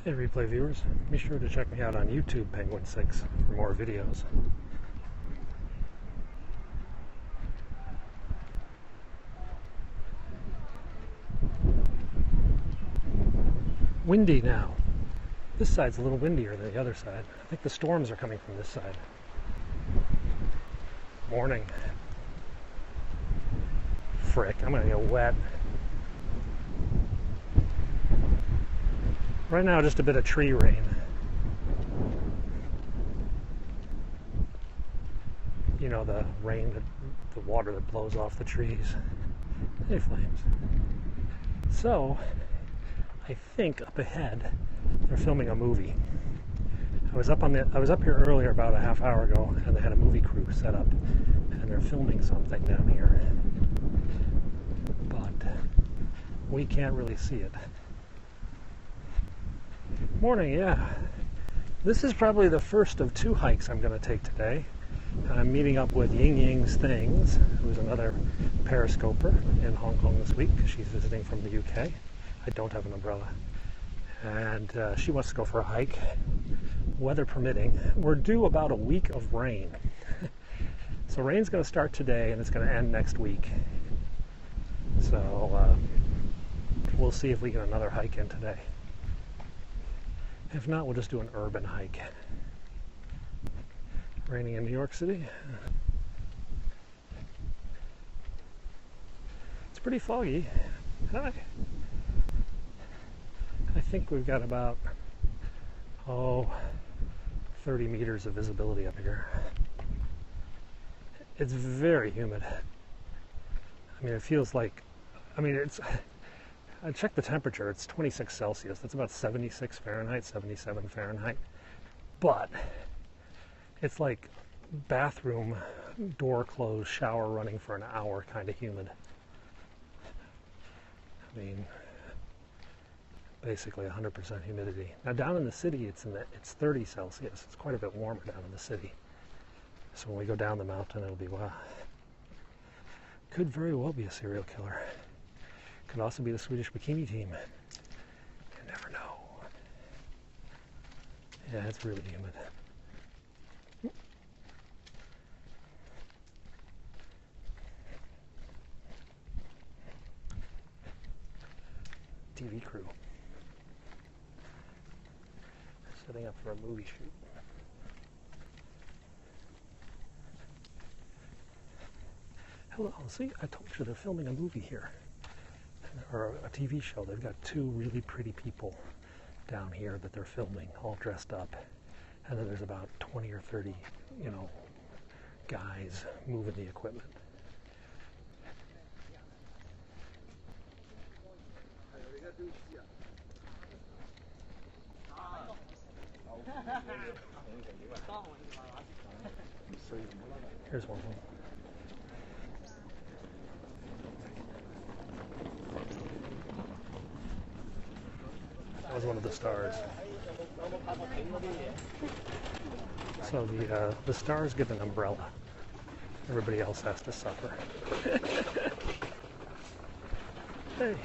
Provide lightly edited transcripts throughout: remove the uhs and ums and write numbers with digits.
Hey replay viewers, be sure to check me out on YouTube Penguin6 for more videos. Windy now. This side's a little windier than the other side. I think the storms are coming from this side. Morning. Frick, I'm gonna get wet. Right now, just a bit of tree rain. You know, the rain, the water that blows off the trees. Hey, flames. So, I think up ahead, they're filming a movie. I was up here earlier about a half hour ago, and they had a movie crew set up, and they're filming something down here. But we can't really see it. Morning, yeah. This is probably the first of two hikes I'm going to take today. I'm meeting up with Ying Ying's Things, who's another Periscoper in Hong Kong this week. She's visiting from the UK. I don't have an umbrella. And she wants to go for a hike, weather permitting. We're due about a week of rain. So rain's going to start today and it's going to end next week. So we'll see if we get another hike in today. If not, we'll just do an urban hike. Raining in New York City. It's pretty foggy. Hi. I think we've got about 30 meters of visibility up here. It's very humid. I mean, it feels like, I checked the temperature, it's 26 Celsius. That's about 76 Fahrenheit, 77 Fahrenheit. But it's like bathroom door closed, shower running for an hour kind of humid. I mean, basically 100% humidity. Now down in the city, it's 30 Celsius. It's quite a bit warmer down in the city. So when we go down the mountain, it'll be, wow. Could very well be a serial killer. Could also be the Swedish bikini team. You never know. Yeah, it's really humid. TV crew. Setting up for a movie shoot. Hello, see, I told you they're filming a movie here. Or a TV show. They've got two really pretty people down here that they're filming, all dressed up. And then there's about 20 or 30, guys moving the equipment. Here's one of them. That was one of the stars. So the stars get an umbrella. Everybody else has to suffer. Hey.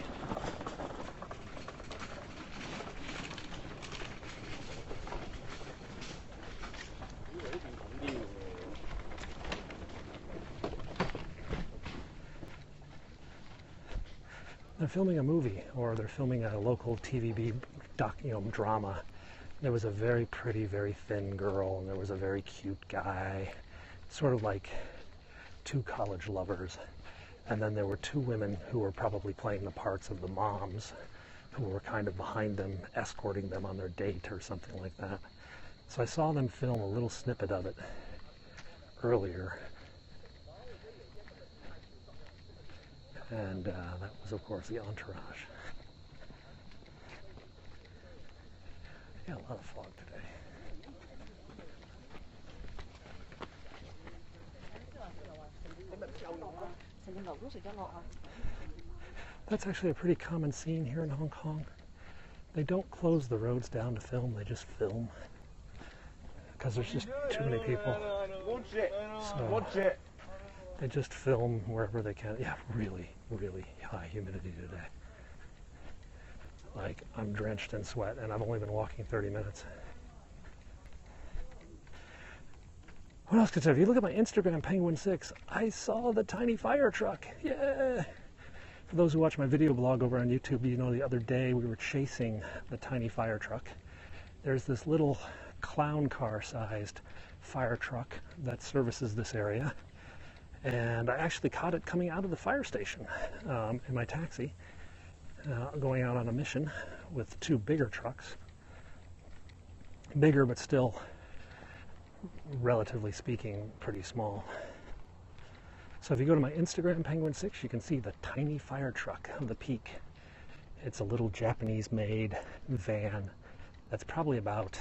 They're filming a movie, or they're filming a local TVB drama. There was a very pretty, very thin girl, and there was a very cute guy, sort of like two college lovers. And then there were two women who were probably playing the parts of the moms, who were kind of behind them, escorting them on their date or something like that. So I saw them film a little snippet of it earlier. And that was, of course, the entourage. Yeah, a lot of fog today. That's actually a pretty common scene here in Hong Kong. They don't close the roads down to film, they just film. Because there's just too many people. So they just film wherever they can. Yeah, really, really high humidity today. Like, I'm drenched in sweat, and I've only been walking 30 minutes. What else could I say? If you look at my Instagram, Penguin6, I saw the tiny fire truck. Yeah! For those who watch my video blog over on YouTube, you know the other day we were chasing the tiny fire truck. There's this little clown car-sized fire truck that services this area. And I actually caught it coming out of the fire station in my taxi, going out on a mission with two bigger trucks. Bigger, but still, relatively speaking, pretty small. So if you go to my Instagram, Penguin6, you can see the tiny fire truck of the peak. It's a little Japanese-made van that's probably about,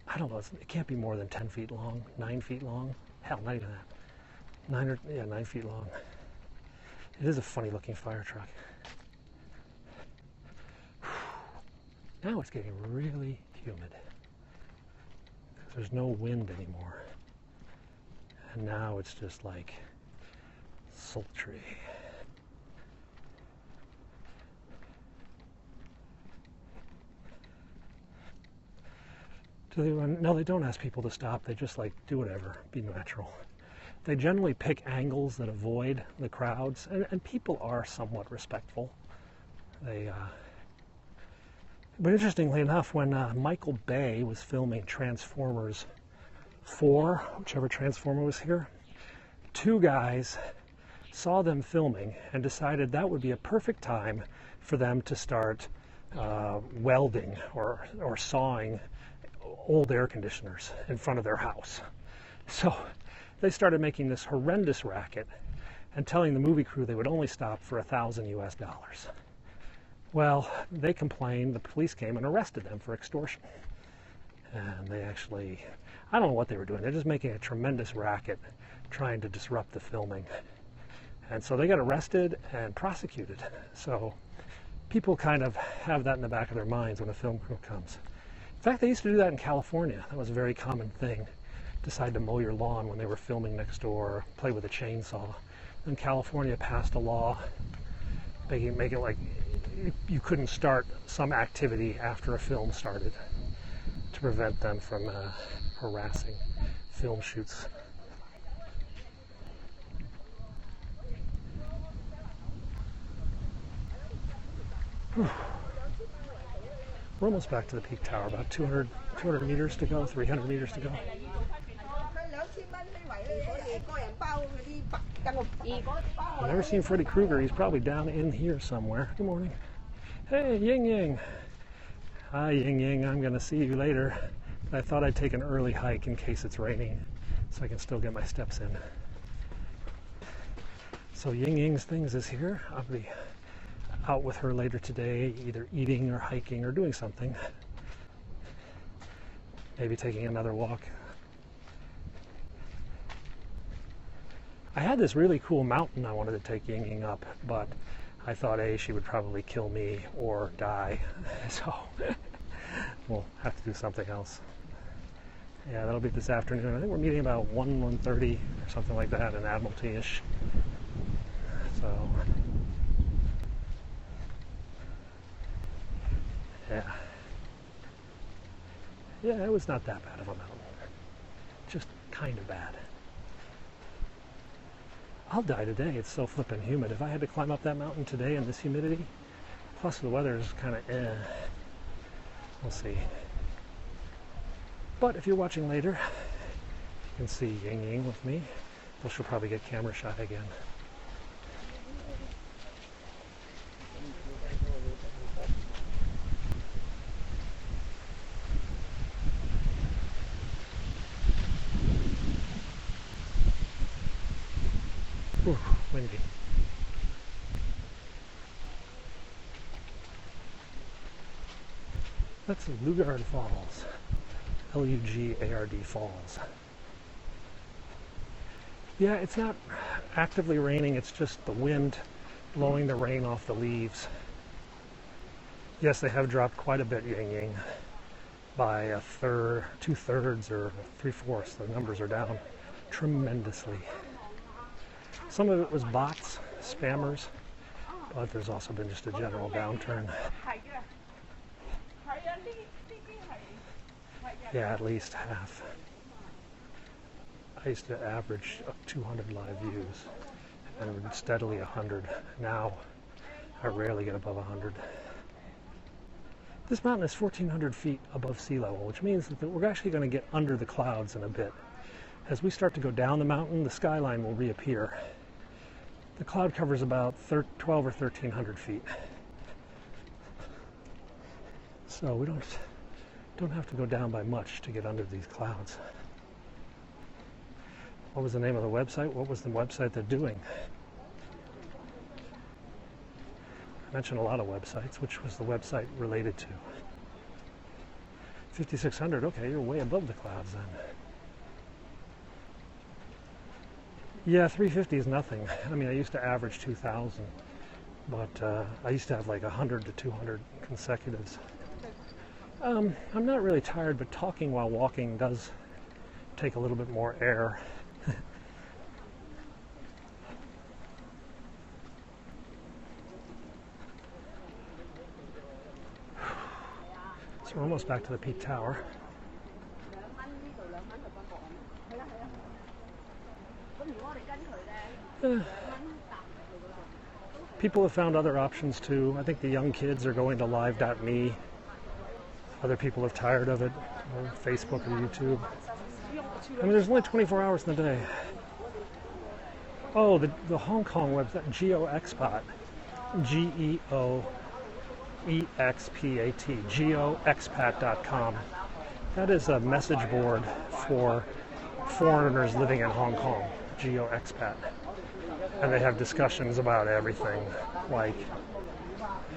I don't know, it can't be more than 10 feet long, 9 feet long. Hell, not even that. 9 feet long. It is a funny looking fire truck. Now it's getting really humid. There's no wind anymore. And now it's just like sultry. No, they don't ask people to stop. They just like do whatever, be natural. They generally pick angles that avoid the crowds, and people are somewhat respectful. But interestingly enough, when Michael Bay was filming Transformers 4, whichever Transformer was here, two guys saw them filming and decided that would be a perfect time for them to start welding or sawing old air conditioners in front of their house. So they started making this horrendous racket and telling the movie crew they would only stop for $1,000 US. Well, they complained, the police came and arrested them for extortion. And they actually, I don't know what they were doing, they're just making a tremendous racket trying to disrupt the filming. And so they got arrested and prosecuted. So people kind of have that in the back of their minds when a film crew comes. In fact, they used to do that in California. That was a very common thing. Decide to mow your lawn when they were filming next door, play with a chainsaw. And California passed a law making it like you couldn't start some activity after a film started to prevent them from harassing film shoots. Whew. We're almost back to the peak tower, about 200 meters to go, 300 meters to go. I've never seen Freddy Krueger. He's probably down in here somewhere. Good morning. Hey, Ying Ying. Hi, Ying Ying. I'm going to see you later. I thought I'd take an early hike in case it's raining so I can still get my steps in. So Ying Ying's Things is here. I'll be out with her later today, either eating or hiking or doing something. Maybe taking another walk. I had this really cool mountain I wanted to take Ying Ying up, but I thought A, she would probably kill me or die, so we'll have to do something else. Yeah, that'll be this afternoon. I think we're meeting about 1:30 or something like that in Admiralty-ish. So, yeah, it was not that bad of a mountain, just kind of bad. I'll die today. It's so flippin' humid. If I had to climb up that mountain today in this humidity, plus the weather is kind of we'll see. But if you're watching later, you can see Ying Ying with me. Well, she'll probably get camera shy again. Ooh, windy. That's Lugard Falls. L-U-G-A-R-D Falls. Yeah, it's not actively raining, it's just the wind blowing the rain off the leaves. Yes, they have dropped quite a bit, Ying Ying, by a third, 2/3 or 3/4. The numbers are down tremendously. Some of it was bots, spammers, but there's also been just a general downturn. Yeah, at least half. I used to average 200 live views and steadily 100. Now I rarely get above 100. This mountain is 1,400 feet above sea level, which means that we're actually going to get under the clouds in a bit. As we start to go down the mountain, the skyline will reappear. The cloud cover is about 12 or 1,300 feet. So we don't have to go down by much to get under these clouds. What was the name of the website? What was the website they're doing? I mentioned a lot of websites. Which was the website related to? 5,600. Okay, you're way above the clouds then. Yeah, 350 is nothing. I mean, I used to average 2,000, but I used to have like 100 to 200 consecutives. I'm not really tired, but talking while walking does take a little bit more air. So we're almost back to the peak tower. People have found other options too. I think the young kids are going to live.me. Other people are tired of it, or Facebook or YouTube. I mean, there's only 24 hours in the day. Oh, the Hong Kong website, GeoExpat, GeoExpat, GeoExpat.com. That is a message board for foreigners living in Hong Kong, GeoExpat. And they have discussions about everything, like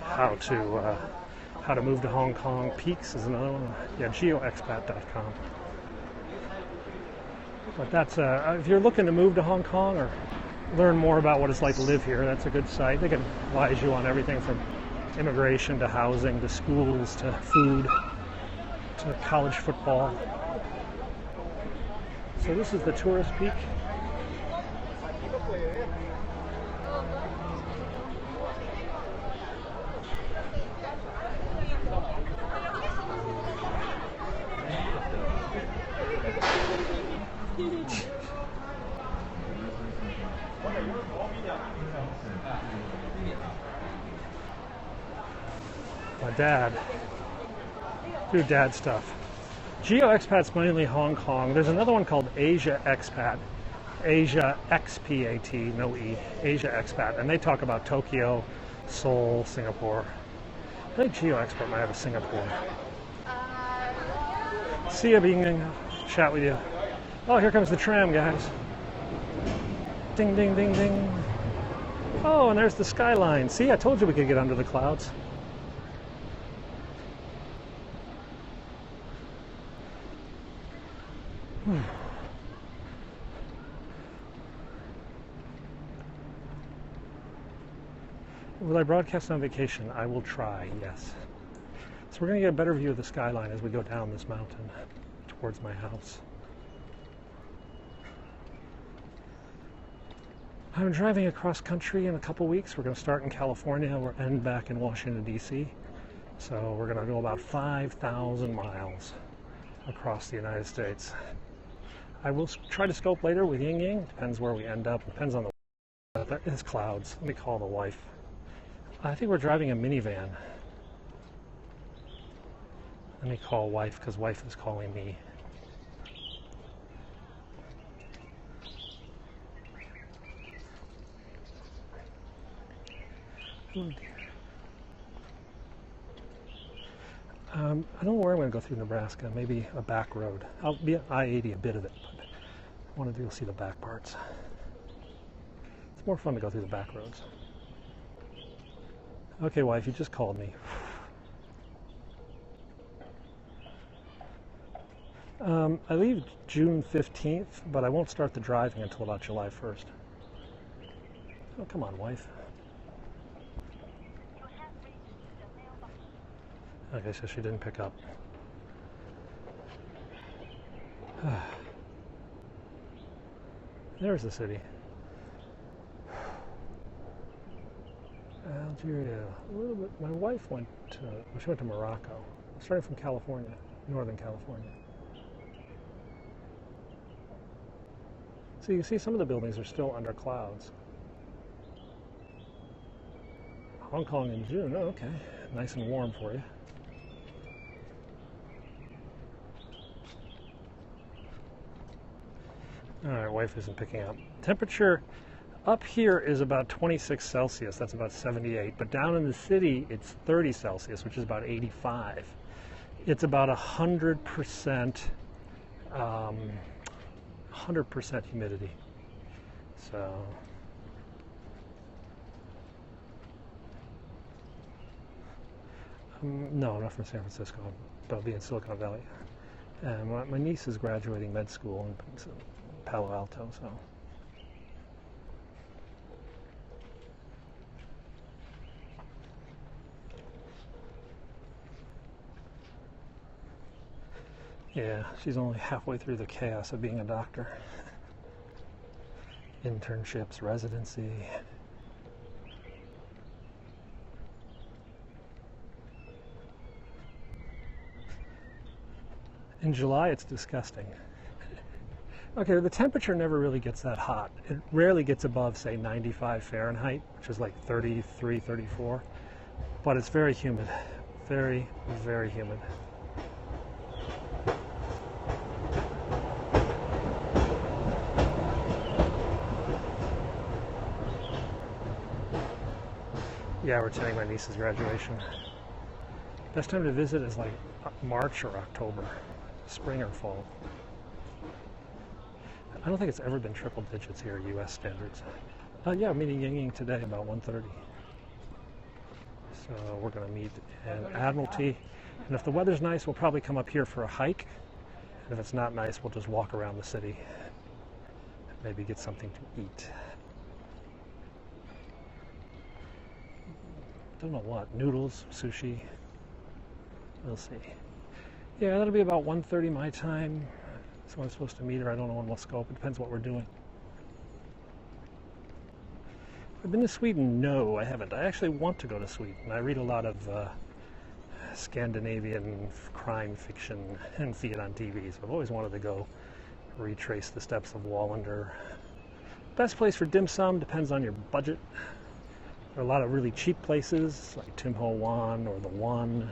how to move to Hong Kong. Peaks is another one. Yeah, GeoExpat.com. But that's if you're looking to move to Hong Kong or learn more about what it's like to live here, that's a good site. They can advise you on everything from immigration to housing to schools to food to college football. So this is the tourist peak. My dad. Do dad stuff. GeoExpat's mainly Hong Kong. There's another one called Asia Expat. Asia XPAT, no E. Asia Expat. And they talk about Tokyo, Seoul, Singapore. I think GeoExpat might have a Singapore. See ya, being chat with you. Oh, here comes the tram, guys. Ding, ding, ding, ding. Oh, and there's the skyline. See, I told you we could get under the clouds. Will I broadcast on vacation? I will try, yes. So we're going to get a better view of the skyline as we go down this mountain towards my house. I'm driving across country in a couple weeks. We're going to start in California. We'll end back in Washington, D.C. So we're going to go about 5,000 miles across the United States. I will try to scope later with Ying Ying. Depends where we end up. Depends on the weather. There is clouds. Let me call the wife. I think we're driving a minivan. Let me call wife because wife is calling me. Oh dear. I don't know where I'm going to go through Nebraska. Maybe a back road. I'll be at I-80 a bit of it, but I want to see the back parts. It's more fun to go through the back roads. Okay, wife, you just called me. I leave June 15th, but I won't start the driving until about July 1st. Oh, come on, wife. Okay, so she didn't pick up. There's the city. Algeria. A little bit. My wife went to. Well, she went to Morocco. starting from California, Northern California. So you can see some of the buildings are still under clouds. Hong Kong in June, oh, okay, nice and warm for you. All right, wife isn't picking up. Temperature up here is about 26 Celsius, that's about 78, but down in the city it's 30 Celsius, which is about 85. It's about 100% humidity. So no, not from San Francisco, but I'll be in Silicon Valley. And my niece is graduating med school in Palo Alto, so. Yeah, she's only halfway through the chaos of being a doctor. Internships, residency. In July, it's disgusting. Okay, the temperature never really gets that hot. It rarely gets above, say, 95 Fahrenheit, which is like 33, 34. But it's very humid. Very, very humid. Yeah, we're attending my niece's graduation. Best time to visit is like March or October, spring or fall. I don't think it's ever been triple digits here, U.S. standards. Yeah, I'm meeting Ying Ying today about 1:30. So we're going to meet in Admiralty. And if the weather's nice, we'll probably come up here for a hike. And if it's not nice, we'll just walk around the city. Maybe get something to eat. Don't know what. Noodles, sushi. We'll see. Yeah, that'll be about 1:30 my time. That's when I'm supposed to meet her. I don't know when we'll scope. It depends what we're doing. I've been to Sweden? No, I haven't. I actually want to go to Sweden. I read a lot of Scandinavian crime fiction and see it on TV. So I've always wanted to go retrace the steps of Wallander. Best place for dim sum depends on your budget. There are a lot of really cheap places like Tim Ho Wan or The One.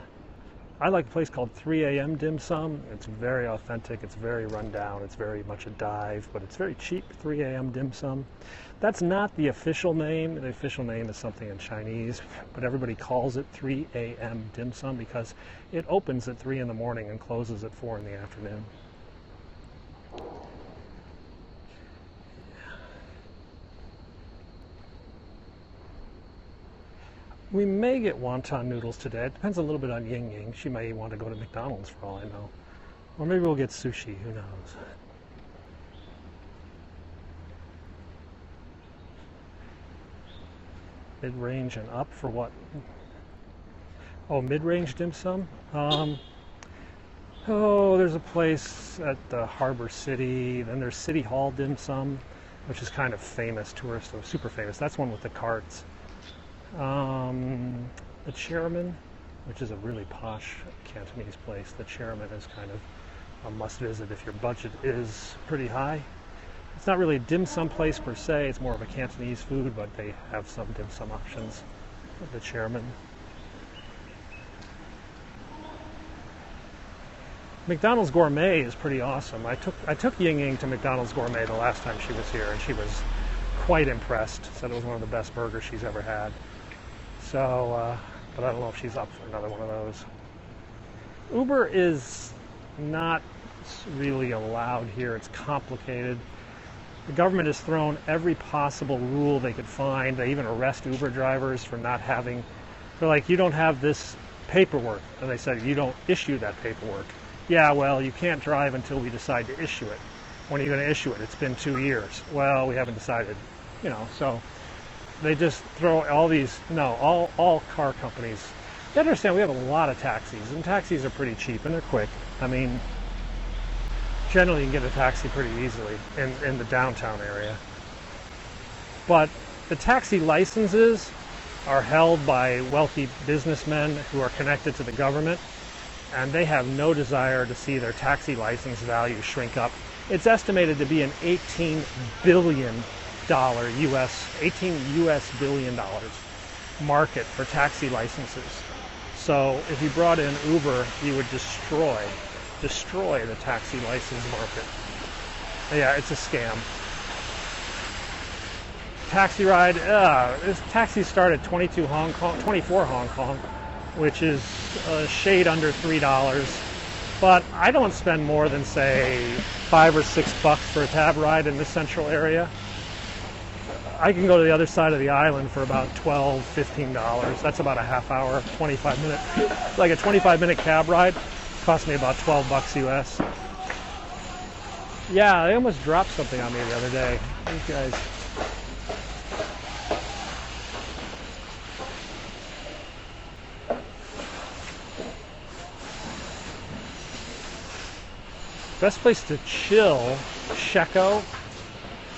I like a place called 3 a.m. Dim Sum. It's very authentic, it's very run down, it's very much a dive, but it's very cheap, 3 a.m. Dim Sum. That's not the official name. The official name is something in Chinese, but everybody calls it 3 a.m. Dim Sum because it opens at 3 in the morning and closes at 4 in the afternoon. We may get wonton noodles today. It depends a little bit on Ying Ying. She may want to go to McDonald's for all I know. Or maybe we'll get sushi, who knows. Mid-range and up for what? Oh, mid-range dim sum? There's a place at the Harbor City. Then there's City Hall Dim Sum, which is kind of famous, tourist, or super famous. That's one with the carts. The Chairman, which is a really posh Cantonese place. The Chairman is kind of a must visit if your budget is pretty high. It's not really a dim sum place per se, it's more of a Cantonese food, but they have some dim sum options at the Chairman. McDonald's Gourmet is pretty awesome. I took Ying Ying to McDonald's Gourmet the last time she was here, and she was quite impressed. Said it was one of the best burgers she's ever had. So, but I don't know if she's up for another one of those. Uber is not really allowed here. It's complicated. The government has thrown every possible rule they could find. They even arrest Uber drivers for not having, they're like, you don't have this paperwork. And they said, you don't issue that paperwork. Yeah, well, you can't drive until we decide to issue it. When are you going to issue it? It's been 2 years. Well, we haven't decided, so they just throw all these, all car companies. You understand, we have a lot of taxis, and taxis are pretty cheap, and they're quick. I mean, generally you can get a taxi pretty easily in the downtown area. But the taxi licenses are held by wealthy businessmen who are connected to the government. and they have no desire to see their taxi license value shrink up. It's estimated to be an $18 billion market for taxi licenses. So if you brought in Uber, you would destroy the taxi license market. Yeah, it's a scam. Taxi ride, this taxi start at 24 Hong Kong, which is a shade under $3. But I don't spend more than, say, $5 or $6 for a cab ride in this central area. I can go to the other side of the island for about $12, $15. That's about a half hour, 25-minute, like a 25-minute cab ride. Cost me about $12 US. Yeah, they almost dropped something on me the other day. These guys. Best place to chill, Sheko,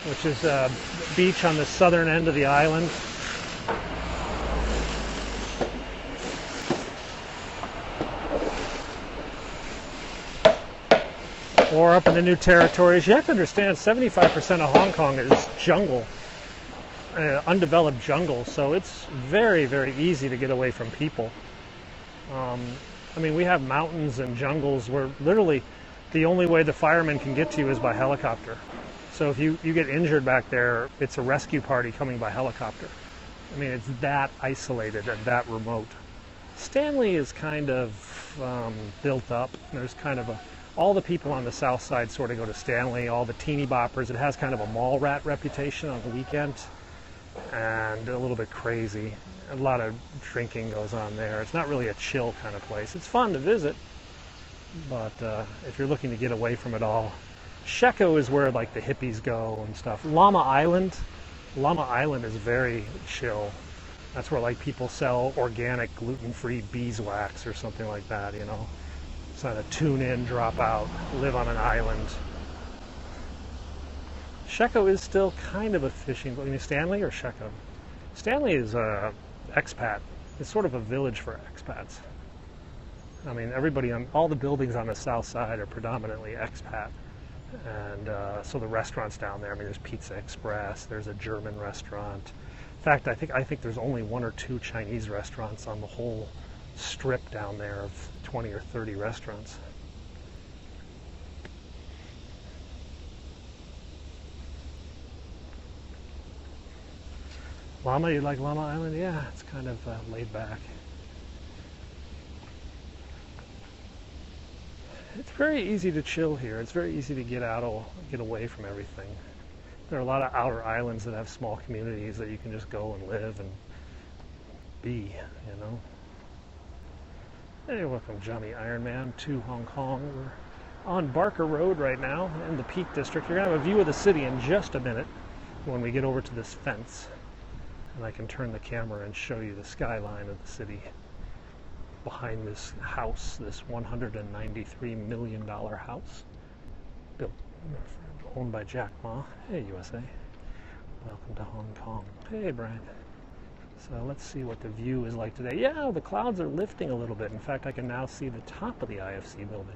which is a beach on the southern end of the island. Or up in the new territories. You have to understand 75% of Hong Kong is jungle, undeveloped jungle, so it's very, very easy to get away from people. I mean, we have mountains and jungles where literally the only way the firemen can get to you is by helicopter. So if you get injured back there, it's a rescue party coming by helicopter. I mean, it's that isolated and that remote. Stanley is kind of built up. There's kind of all the people on the south side sort of go to Stanley, all the teeny boppers. It has kind of a mall rat reputation on the weekend and a little bit crazy. A lot of drinking goes on there. It's not really a chill kind of place. It's fun to visit, but if you're looking to get away from it all, Sheko is where like the hippies go and stuff. Llama Island is very chill. That's where like people sell organic gluten-free beeswax or something like that, you know. It's not a tune in, drop out, live on an island. Sheko is still kind of a fishing, I mean, Stanley or Sheko? Stanley is expat. It's sort of a village for expats. I mean, all the buildings on the south side are predominantly expat. And so the restaurants down there, I mean, there's Pizza Express, there's a German restaurant. In fact, I think there's only 1 or 2 Chinese restaurants on the whole strip down there of 20 or 30 restaurants. Llama, you like Llama Island? Yeah, it's kind of laid back. It's very easy to chill here. It's very easy to get away from everything. There are a lot of outer islands that have small communities that you can just go and live and be, you know. Hey, welcome Johnny Ironman to Hong Kong. We're on Barker Road right now in the Peak District. You're going to have a view of the city in just a minute when we get over to this fence. And I can turn the camera and show you the skyline of the city behind this house, this $193 million house, built, owned by Jack Ma. Hey, USA. Welcome to Hong Kong. Hey, Brian. So let's see what the view is like today. Yeah, the clouds are lifting a little bit. In fact, I can now see the top of the IFC building.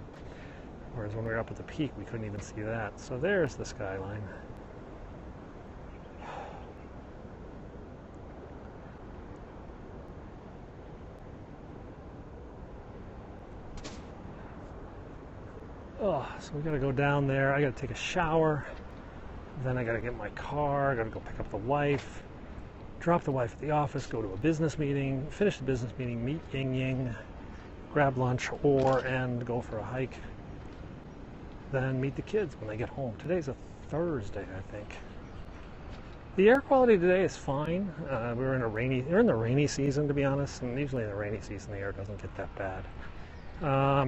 Whereas when we were up at the peak, we couldn't even see that. So there's the skyline. Oh, so we gotta go down there. I gotta take a shower. Then I gotta get my car. I gotta go pick up the wife. Drop the wife at the office. Go to a business meeting. Finish the business meeting. Meet Ying Ying. Grab lunch and go for a hike. Then meet the kids when they get home. Today's a Thursday, I think. The air quality today is fine. We're in the rainy season, to be honest, and usually in the rainy season the air doesn't get that bad.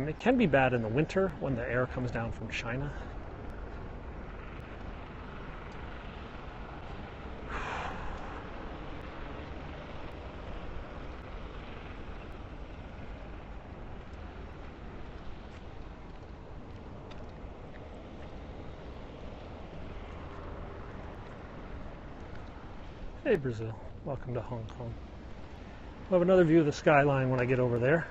It can be bad in the winter when the air comes down from China. Hey Brazil, welcome to Hong Kong. We'll have another view of the skyline when I get over there.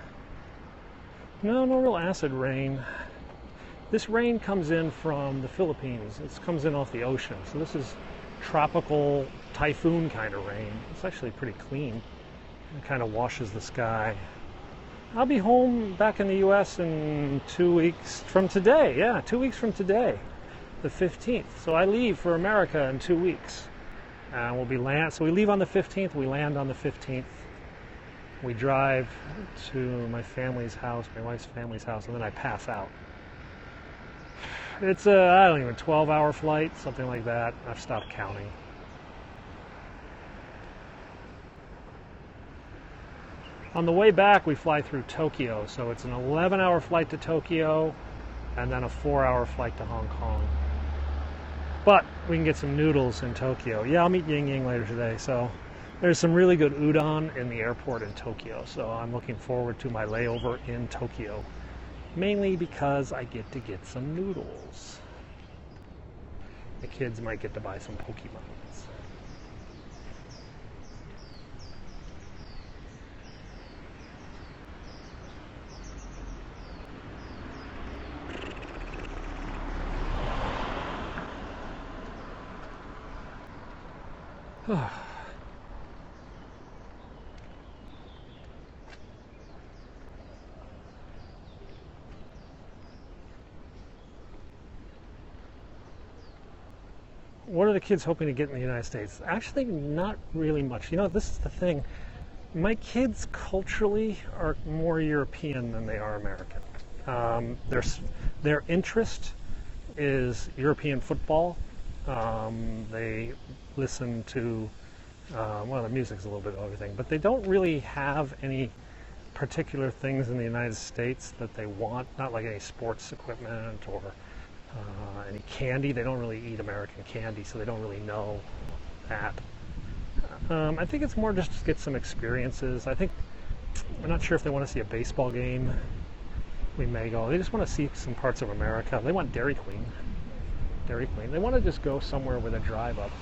No, no real acid rain. This rain comes in from the Philippines. It comes in off the ocean. So this is tropical typhoon kind of rain. It's actually pretty clean. It kind of washes the sky. I'll be home back in the U.S. in 2 weeks from today. Yeah, 2 weeks from today, the 15th. So I leave for America in 2 weeks. We'll be So we leave on the 15th. We land on the 15th. We drive to my family's house, my wife's family's house, and then I pass out. It's a, I don't even, 12-hour flight, something like that. I've stopped counting. On the way back, we fly through Tokyo, so it's an 11-hour flight to Tokyo, and then a 4-hour flight to Hong Kong. But we can get some noodles in Tokyo. Yeah, I'll meet Ying Ying later today, so there's some really good udon in the airport in Tokyo, so I'm looking forward to my layover in Tokyo, mainly because I get to get some noodles. The kids might get to buy some Pokemons. What are the kids hoping to get in the United States? Actually, not really much. You know, this is the thing. My kids culturally are more European than they are American. Their interest is European football. They listen to, well, the music's a little bit of everything, but they don't really have any particular things in the United States that they want, not like any sports equipment or any candy. They don't really eat American candy, so they don't really know that. I think it's more just to get some experiences. I'm not sure if they want to see a baseball game. We may go. They just want to see some parts of America. They want Dairy Queen. Dairy Queen. They want to just go somewhere with a drive up.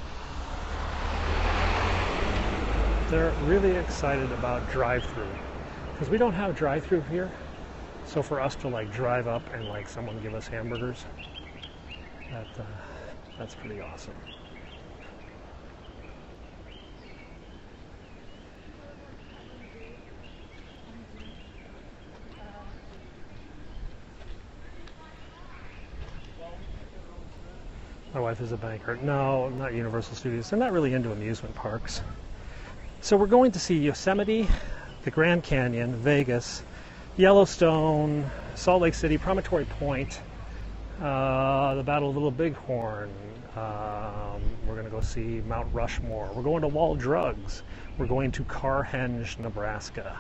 They're really excited about drive-through because we don't have drive-through here. So for us to like drive up and like someone give us hamburgers, that's pretty awesome. My wife is a banker. No, not Universal Studios. They're not really into amusement parks. So we're going to see Yosemite, the Grand Canyon, Vegas, Yellowstone, Salt Lake City, Promontory Point, the Battle of Little Bighorn. We're going to go see Mount Rushmore. We're going to Wall Drugs. We're going to Carhenge, Nebraska.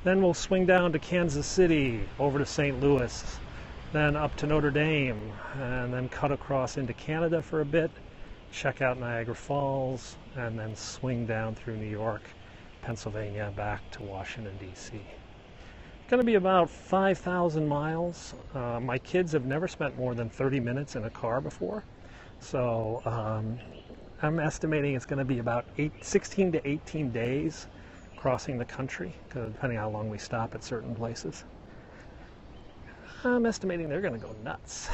Then we'll swing down to Kansas City, over to St. Louis, then up to Notre Dame, and then cut across into Canada for a bit, check out Niagara Falls, and then swing down through New York, Pennsylvania, back to Washington, D.C. Going to be about 5,000 miles. My kids have never spent more than 30 minutes in a car before, so I'm estimating it's going to be about 16 to 18 days crossing the country, depending on how long we stop at certain places. I'm estimating they're going to go nuts.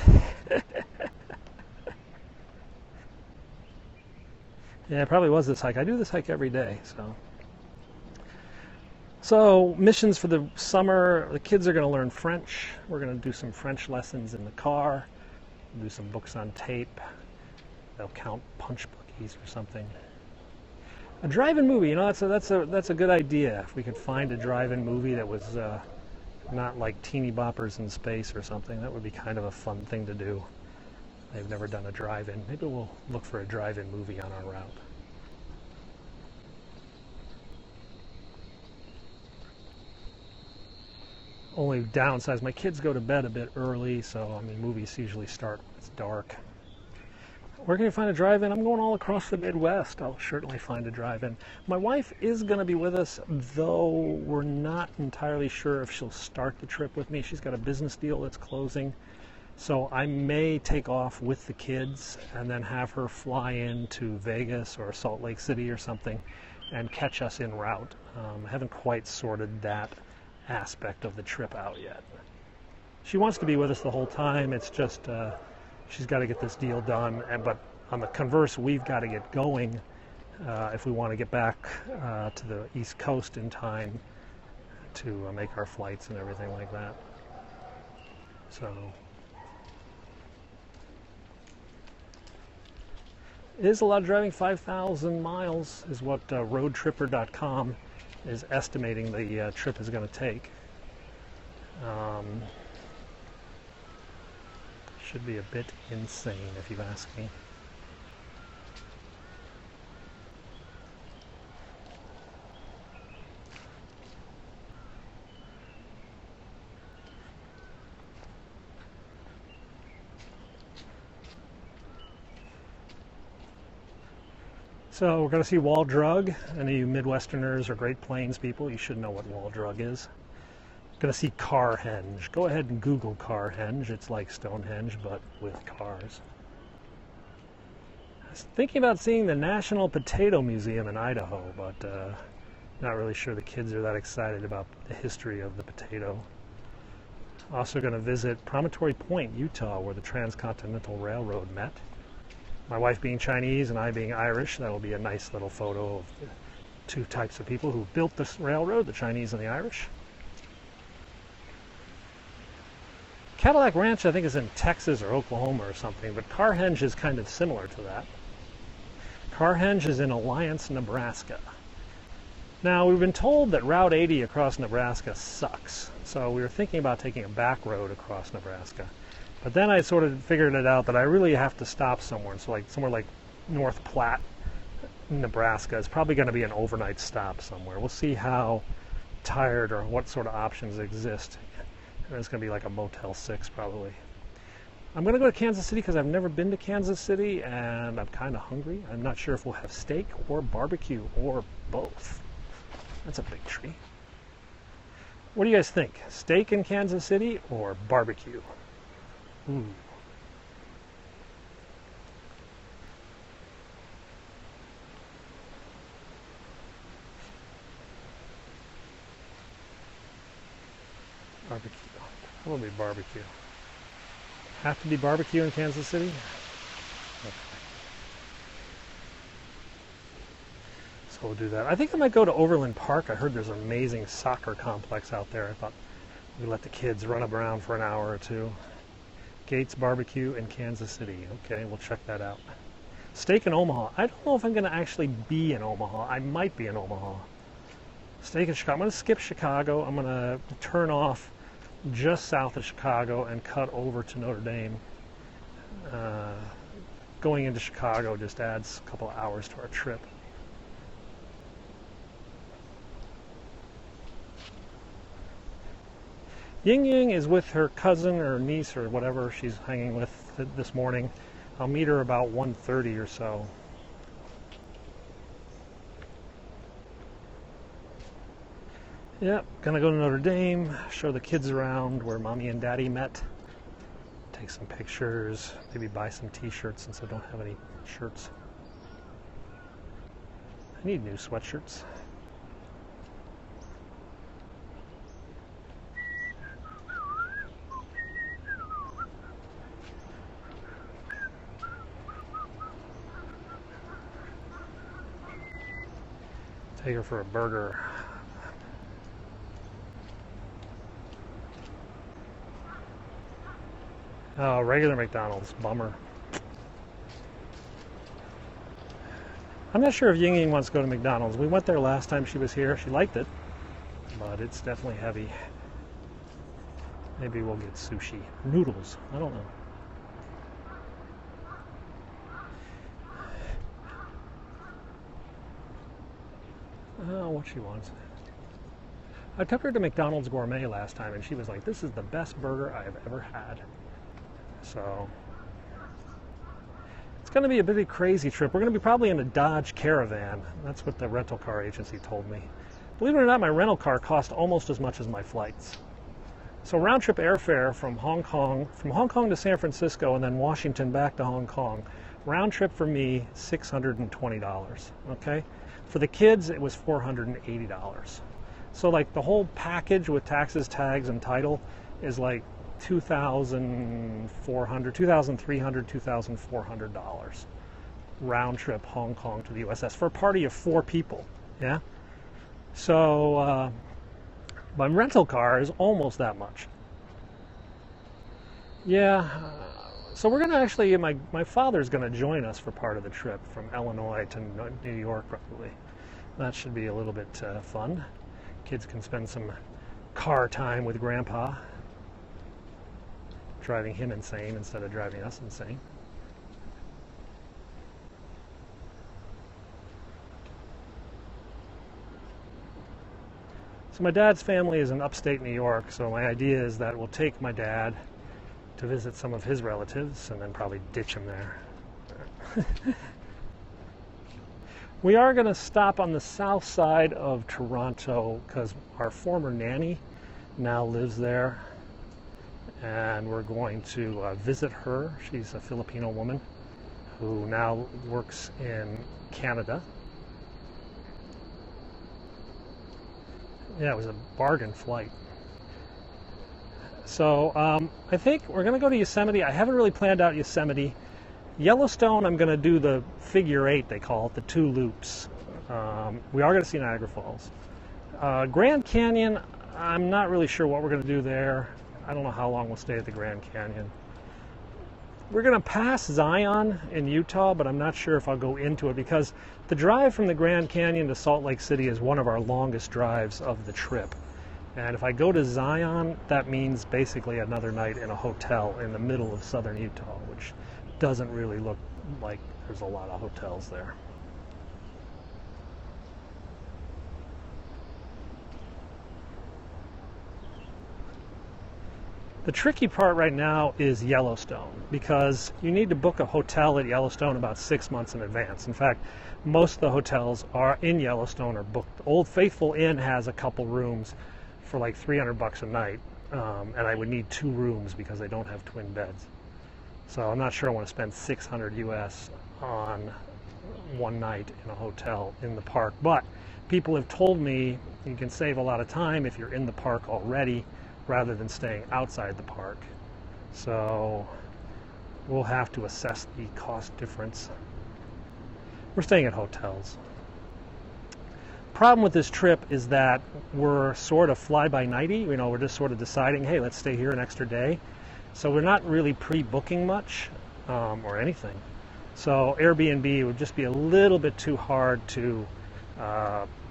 Yeah, it probably was this hike. I do this hike every day, so. So, missions for the summer. The kids are going to learn French. We're going to do some French lessons in the car, do some books on tape. They'll count punch buggies or something. A drive-in movie, you know, that's a good idea. If we could find a drive-in movie that was not like Teeny Boppers in Space or something, that would be kind of a fun thing to do. They've never done a drive-in. Maybe we'll look for a drive-in movie on our route. Only downside is my kids go to bed a bit early, so I mean movies usually start when it's dark. Where can you find a drive-in? I'm going all across the Midwest. I'll certainly find a drive-in. My wife is going to be with us, though we're not entirely sure if she'll start the trip with me. She's got a business deal that's closing. So I may take off with the kids and then have her fly into Vegas or Salt Lake City or something and catch us en route. I haven't quite sorted that aspect of the trip out yet. she wants to be with us the whole time. It's just she's got to get this deal done. But on the converse, we've got to get going if we want to get back to the East Coast in time to make our flights and everything like that. So it is a lot of driving. 5,000 miles is what roadtripper.com is estimating the trip is going to take. Should be a bit insane if you ask me. So we're going to see Wall Drug. Any of you Midwesterners or Great Plains people, you should know what Wall Drug is. Going to see Carhenge. Go ahead and Google Carhenge. It's like Stonehenge, but with cars. I was thinking about seeing the National Potato Museum in Idaho, but not really sure the kids are that excited about the history of the potato. Also going to visit Promontory Point, Utah, where the Transcontinental Railroad met. My wife being Chinese and I being Irish, that will be a nice little photo of the two types of people who built this railroad, the Chinese and the Irish. Cadillac Ranch, I think, is in Texas or Oklahoma or something, but Carhenge is kind of similar to that. Carhenge is in Alliance, Nebraska. Now, we've been told that Route 80 across Nebraska sucks, so we were thinking about taking a back road across Nebraska. But then I sort of figured it out that I really have to stop somewhere. So like somewhere like North Platte, Nebraska is probably going to be an overnight stop somewhere. We'll see how tired or what sort of options exist. And it's going to be like a Motel 6 probably. I'm going to go to Kansas City because I've never been to Kansas City and I'm kind of hungry. I'm not sure if we'll have steak or barbecue or both. That's a big tree. What do you guys think? Steak in Kansas City or barbecue? Ooh. Barbecue. Probably barbecue. Have to be barbecue in Kansas City? Okay. So we'll do that. I think I might go to Overland Park. I heard there's an amazing soccer complex out there. I thought we'd let the kids run around for an hour or two. Gates Barbecue in Kansas City. Okay, we'll check that out. Steak in Omaha. I don't know if I'm going to actually be in Omaha. I might be in Omaha. Steak in Chicago. I'm going to skip Chicago. I'm going to turn off just south of Chicago and cut over to Notre Dame. Going into Chicago just adds a couple of hours to our trip. Ying Ying is with her cousin or niece or whatever she's hanging with this morning. I'll meet her about 1:30 or so. Yep, gonna go to Notre Dame, show the kids around where Mommy and Daddy met, take some pictures, maybe buy some t-shirts since I don't have any shirts. I need new sweatshirts. Take her for a burger. Oh, regular McDonald's. Bummer. I'm not sure if Ying Ying wants to go to McDonald's. We went there last time she was here. She liked it, but it's definitely heavy. Maybe we'll get sushi. Noodles. I don't know. Oh, what she wants. I took her to McDonald's Gourmet last time, and she was like, "This is the best burger I have ever had." So it's going to be a pretty crazy trip. We're going to be probably in a Dodge Caravan. That's what the rental car agency told me. Believe it or not, my rental car cost almost as much as my flights. So round trip airfare from Hong Kong to San Francisco and then Washington back to Hong Kong. Round trip for me, $620. Okay. For the kids, it was $480. So like the whole package with taxes, tags, and title is like $2,300, $2,400 round trip Hong Kong to the USS for a party of 4 people. Yeah. So my rental car is almost that much. Yeah. So we're going to actually, my father's going to join us for part of the trip from Illinois to New York, probably. That should be a little bit fun. Kids can spend some car time with Grandpa, driving him insane instead of driving us insane. So my dad's family is in upstate New York, so my idea is that we'll take my dad to visit some of his relatives and then probably ditch him there. We are going to stop on the south side of Toronto because our former nanny now lives there, and we're going to visit her. She's a Filipino woman who now works in Canada. Yeah, it was a bargain flight. So I think we're going to go to Yosemite. I haven't really planned out Yosemite. Yellowstone, I'm going to do the figure 8, they call it, the 2 loops. We are going to see Niagara Falls. Grand Canyon, I'm not really sure what we're going to do there. I don't know how long we'll stay at the Grand Canyon. We're going to pass Zion in Utah, but I'm not sure if I'll go into it because the drive from the Grand Canyon to Salt Lake City is one of our longest drives of the trip. And if I go to Zion, that means basically another night in a hotel in the middle of southern Utah, which doesn't really look like there's a lot of hotels there. The tricky part right now is Yellowstone because you need to book a hotel at Yellowstone about 6 months in advance. In fact, most of the hotels are in Yellowstone are booked. Old Faithful Inn has a couple rooms for like $300 a night, and I would need 2 rooms because they don't have twin beds. So I'm not sure I want to spend $600 US on one night in a hotel in the park. But people have told me you can save a lot of time if you're in the park already rather than staying outside the park. So we'll have to assess the cost difference. We're staying at hotels. Problem with this trip is that we're sort of fly-by-nighty. You know, we're just sort of deciding, hey, let's stay here an extra day. So we're not really pre-booking much or anything. So Airbnb would just be a little bit too hard to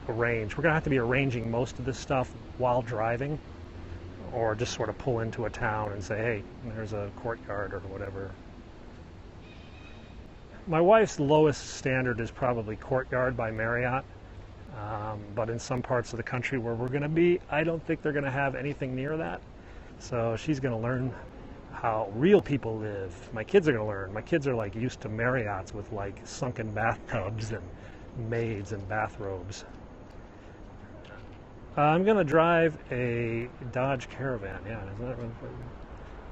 arrange. We're going to have to be arranging most of this stuff while driving, or just sort of pull into a town and say, hey, there's a courtyard or whatever. My wife's lowest standard is probably Courtyard by Marriott, but in some parts of the country where we're going to be, I don't think they're going to have anything near that. So she's going to learn how real people live. My kids are going to learn. My kids are like used to Marriotts with like sunken bathtubs and maids and bathrobes. I'm going to drive a Dodge Caravan. Yeah, isn't that really fun?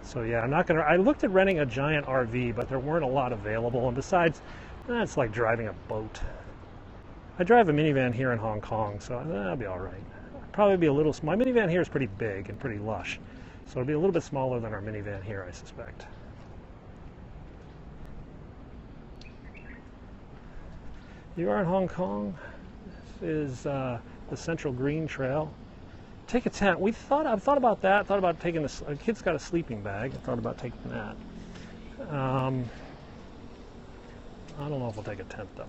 So yeah, I'm not going to. I looked at renting a giant RV, but there weren't a lot available. And besides, it's like driving a boat. I drive a minivan here in Hong Kong, so that'll be all right. Probably be a little. My minivan here is pretty big and pretty lush, so it'll be a little bit smaller than our minivan here, I suspect. You are in Hong Kong. This is the Central Green Trail. Take a tent. I've thought about that. Thought about taking this. A kid's got a sleeping bag. I thought about taking that. I don't know if we'll take a tent though.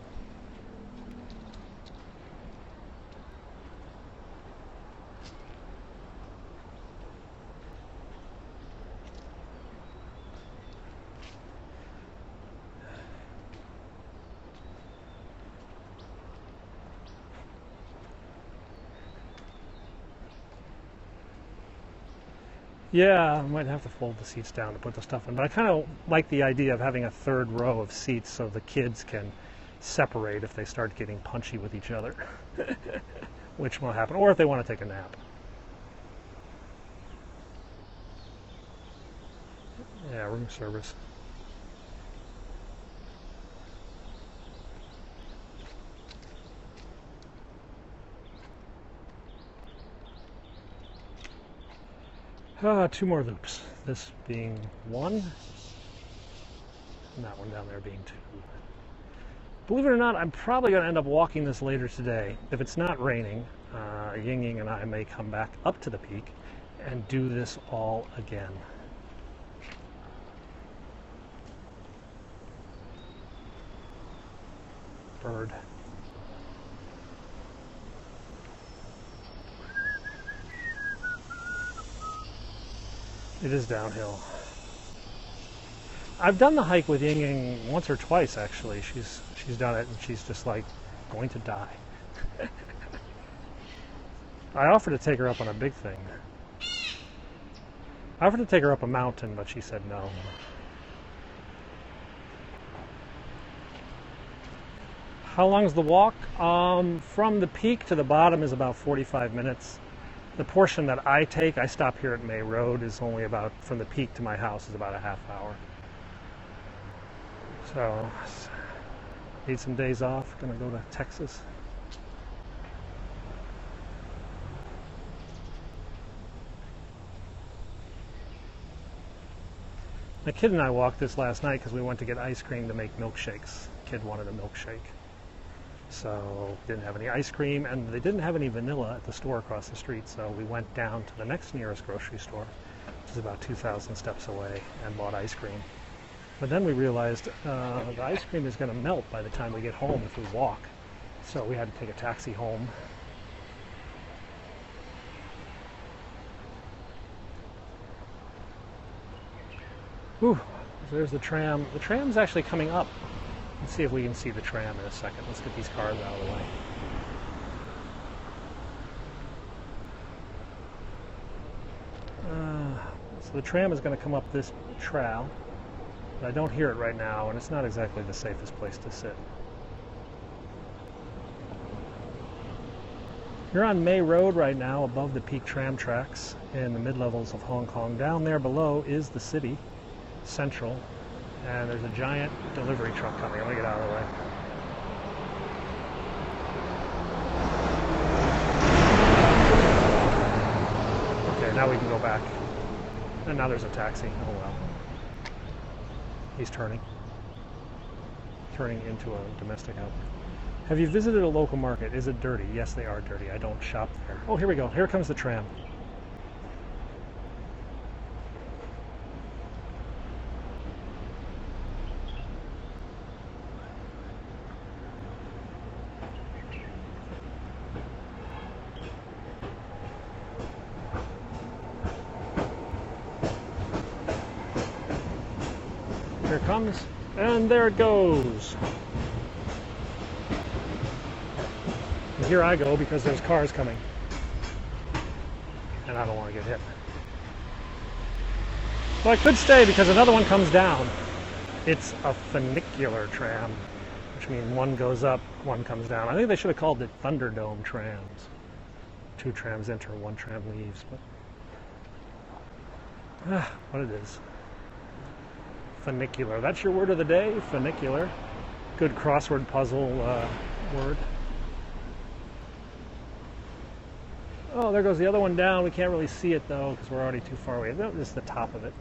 Yeah, I might have to fold the seats down to put the stuff in, but I kind of like the idea of having a third row of seats so the kids can separate if they start getting punchy with each other, which will happen, or if they want to take a nap. Yeah, room service. Two more loops, this being 1, and that one down there being 2. Believe it or not, I'm probably going to end up walking this later today. If it's not raining, Ying Ying and I may come back up to the peak and do this all again. Bird. It is downhill. I've done the hike with Ying Ying once or twice, actually. She's done it, and she's just like going to die. I offered to take her up on a big thing. I offered to take her up a mountain, but she said no. How long is the walk? From the peak to the bottom is about 45 minutes. The portion that I take, I stop here at May Road, is only about, from the peak to my house, is about a half hour. So, need some days off, gonna go to Texas. My kid and I walked this last night because we went to get ice cream to make milkshakes. Kid wanted a milkshake. So didn't have any ice cream, and they didn't have any vanilla at the store across the street, so we went down to the next nearest grocery store, which is about 2,000 steps away, and bought ice cream. But then we realized the ice cream is going to melt by the time we get home if we walk, so we had to take a taxi home. Whew, there's the tram. The tram's actually coming up. Let's see if we can see the tram in a second. Let's get these cars out of the way. So the tram is going to come up this trail. But I don't hear it right now, and it's not exactly the safest place to sit. You're on May Road right now, above the peak tram tracks in the mid-levels of Hong Kong. Down there below is the city, Central. And there's a giant delivery truck coming. I'm going to get out of the way. Okay, now we can go back. And now there's a taxi. Oh well. He's turning into a domestic outlet. Have you visited a local market? Is it dirty? Yes, they are dirty. I don't shop there. Oh, here we go. Here comes the tram. Here it comes, and there it goes. And here I go because there's cars coming, and I don't want to get hit. Well, I could stay because another one comes down. It's a funicular tram, which means one goes up, one comes down. I think they should have called it Thunderdome trams. 2 trams enter, 1 tram leaves, but what it is. Funicular. That's your word of the day, funicular. Good crossword puzzle word. Oh, there goes the other one down. We can't really see it though because we're already too far away. No, this is the top of it.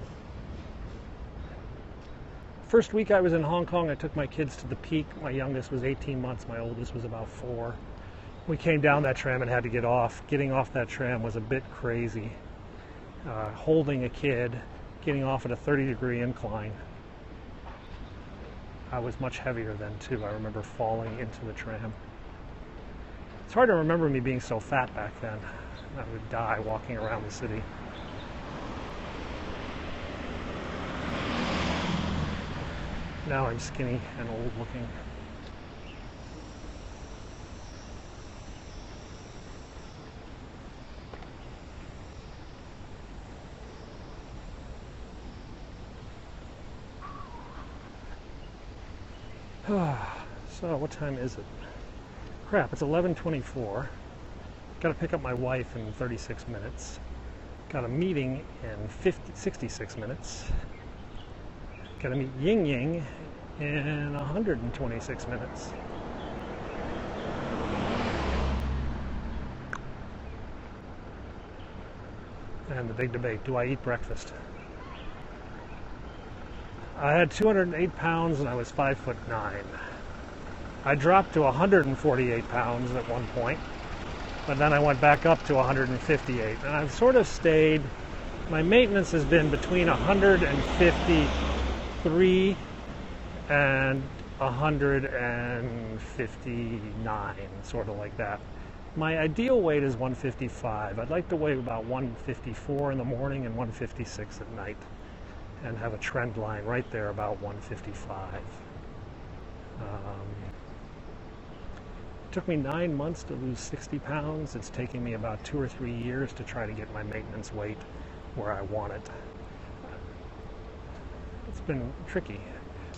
First week I was in Hong Kong, I took my kids to the peak. My youngest was 18 months, my oldest was about 4. We came down that tram and had to get off. Getting off that tram was a bit crazy. Holding a kid, getting off at a 30-degree incline. I was much heavier then too. I remember falling into the tram. It's hard to remember me being so fat back then. I would die walking around the city. Now I'm skinny and old looking. So what time is it? Crap, it's 11:24. Got to pick up my wife in 36 minutes. Got a meeting in 66 minutes. Got to meet Ying Ying in 126 minutes. And the big debate, do I eat breakfast? I had 208 pounds and I was 5'9". I dropped to 148 pounds at one point, but then I went back up to 158. And I've sort of stayed, my maintenance has been between 153 and 159, sort of like that. My ideal weight is 155. I'd like to weigh about 154 in the morning and 156 at night, and have a trend line right there about 155. It took me 9 months to lose 60 pounds. It's taking me about 2 or 3 years to try to get my maintenance weight where I want it. It's been tricky.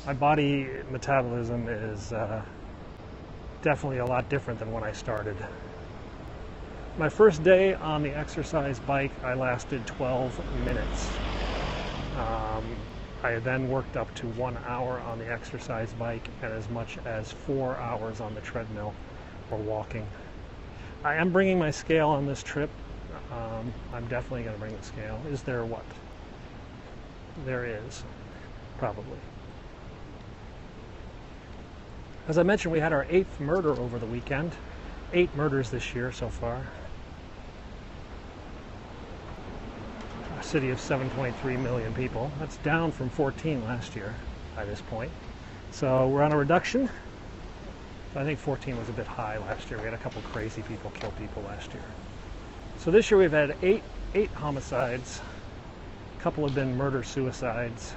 My body metabolism is definitely a lot different than when I started. My first day on the exercise bike, I lasted 12 minutes. I then worked up to 1 hour on the exercise bike and as much as 4 hours on the treadmill or walking. I am bringing my scale on this trip. I'm definitely going to bring the scale. Is there what? There is, probably. As I mentioned, we had our 8th murder over the weekend. 8 murders this year so far. A city of 7.3 million people. That's down from 14 last year by this point. So we're on a reduction. I think 14 was a bit high last year. We had a couple crazy people kill people last year. So this year we've had eight homicides. A couple have been murder-suicides.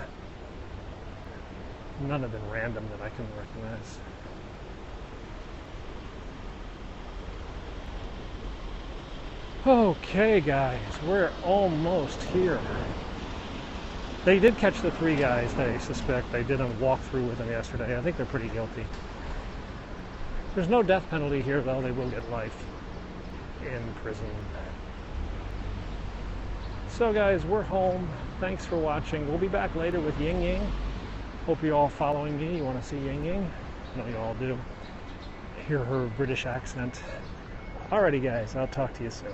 None have been random that I can recognize. Okay, guys, we're almost here. They did catch the 3 guys they suspect. They did a walkthrough with them yesterday. I think they're pretty guilty. There's no death penalty here, though. They will get life in prison. So, guys, we're home. Thanks for watching. We'll be back later with Ying Ying. Hope you're all following me. You want to see Ying Ying? I know you all do. Hear her British accent. Alrighty, guys. I'll talk to you soon.